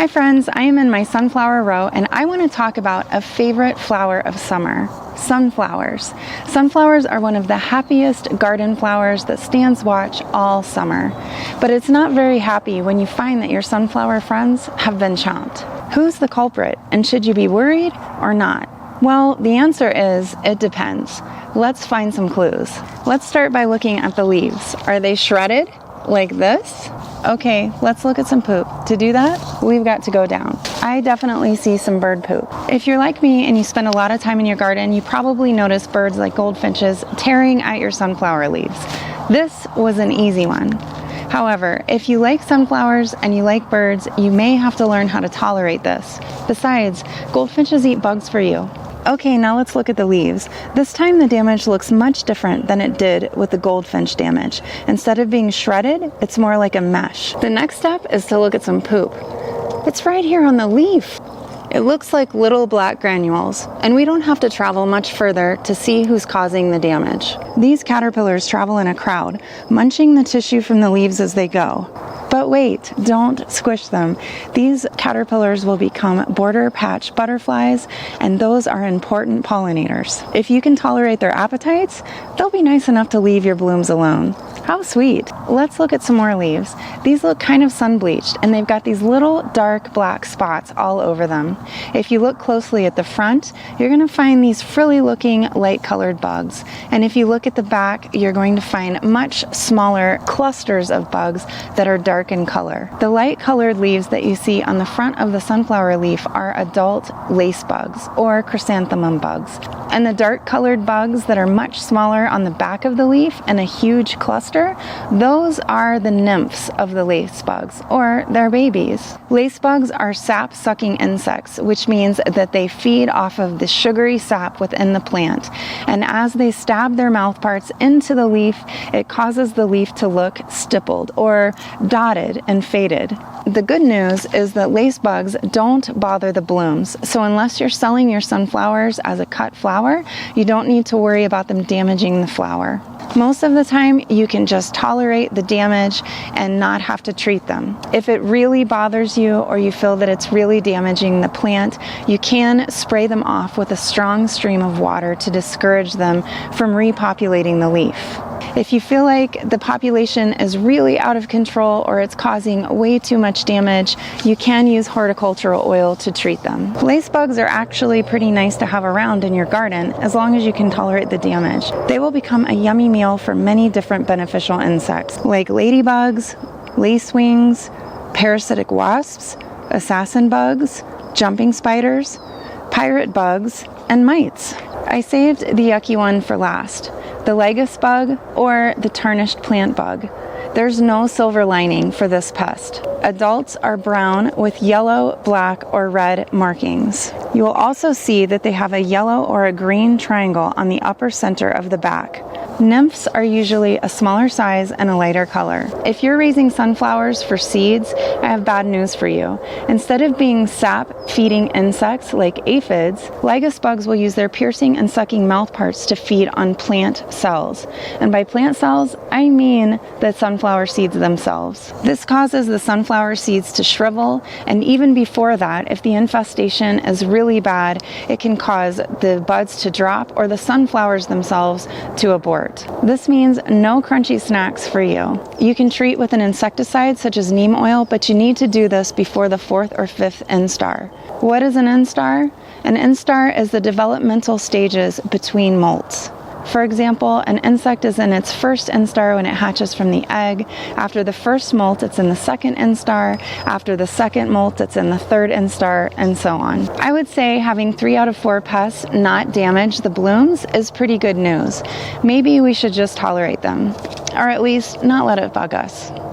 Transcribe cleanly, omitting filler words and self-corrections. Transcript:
Hi friends, I am in my sunflower row and I want to talk about a favorite flower of summer, sunflowers. Sunflowers are one of the happiest garden flowers that stands watch all summer. But it's not very happy when you find that your sunflower friends have been chomped. Who's the culprit, and should you be worried or not? Well, the answer is, it depends. Let's find some clues. Let's start by looking at the leaves. Are they shredded like this? Okay, let's look at some poop. To do that, we've got to go down. I definitely see some bird poop. If you're like me and you spend a lot of time in your garden, you probably notice birds like goldfinches tearing at your sunflower leaves. This was an easy one. However, if you like sunflowers and you like birds, you may have to learn how to tolerate this. Besides, goldfinches eat bugs for you. Okay, now let's look at the leaves. This time the damage looks much different than it did with the goldfinch damage. Instead of being shredded, it's more like a mesh. The next step is to look at some poop. It's right here on the leaf. It looks like little black granules, and we don't have to travel much further to see who's causing the damage. These caterpillars travel in a crowd, munching the tissue from the leaves as they go. But wait, don't squish them. These caterpillars will become border patch butterflies, and those are important pollinators. If you can tolerate their appetites, they'll be nice enough to leave your blooms alone. How sweet. Let's look at some more leaves. These look kind of sun-bleached, and they've got these little dark black spots all over them. If you look closely at the front, you're going to find these frilly-looking light-colored bugs. And if you look at the back, you're going to find much smaller clusters of bugs that are dark in color. The light-colored leaves that you see on the front of the sunflower leaf are adult lace bugs, or chrysanthemum bugs. And the dark-colored bugs that are much smaller on the back of the leaf and a huge cluster, those are the nymphs of the lace bugs, or their babies. Lace bugs are sap-sucking insects, which means that they feed off of the sugary sap within the plant. And as they stab their mouthparts into the leaf, it causes the leaf to look stippled or dotted and faded. The good news is that lace bugs don't bother the blooms, so unless you're selling your sunflowers as a cut flower, you don't need to worry about them damaging the flower. Most of the time, you can just tolerate the damage and not have to treat them. If it really bothers you or you feel that it's really damaging the plant, you can spray them off with a strong stream of water to discourage them from repopulating the leaf. If you feel like the population is really out of control or it's causing way too much damage, you can use horticultural oil to treat them. Lace bugs are actually pretty nice to have around in your garden as long as you can tolerate the damage. They will become a yummy meal for many different beneficial insects like ladybugs, lacewings, parasitic wasps, assassin bugs, jumping spiders, pirate bugs, and mites. I saved the yucky one for last. The legus bug, or the tarnished plant bug. There's no silver lining for this pest. Adults are brown with yellow, black, or red markings. You will also see that they have a yellow or a green triangle on the upper center of the back. Nymphs are usually a smaller size and a lighter color. If you're raising sunflowers for seeds, I have bad news for you. Instead of being sap-feeding insects like aphids, legus bugs will use their piercing and sucking mouthparts to feed on plant cells. And by plant cells, I mean the sunflower seeds themselves. This causes the sunflower seeds to shrivel, and even before that, if the infestation is really bad, it can cause the buds to drop or the sunflowers themselves to abort. This means no crunchy snacks for you. You can treat with an insecticide such as neem oil, but you need to do this before the 4th or 5th instar. What is an instar? An instar is the developmental stages between molts. For example, an insect is in its first instar when it hatches from the egg. After the first molt, it's in the second instar. After the second molt, it's in the third instar, and so on. I would say having 3 out of 4 pests not damage the blooms is pretty good news. Maybe we should just tolerate them, or at least not let it bug us.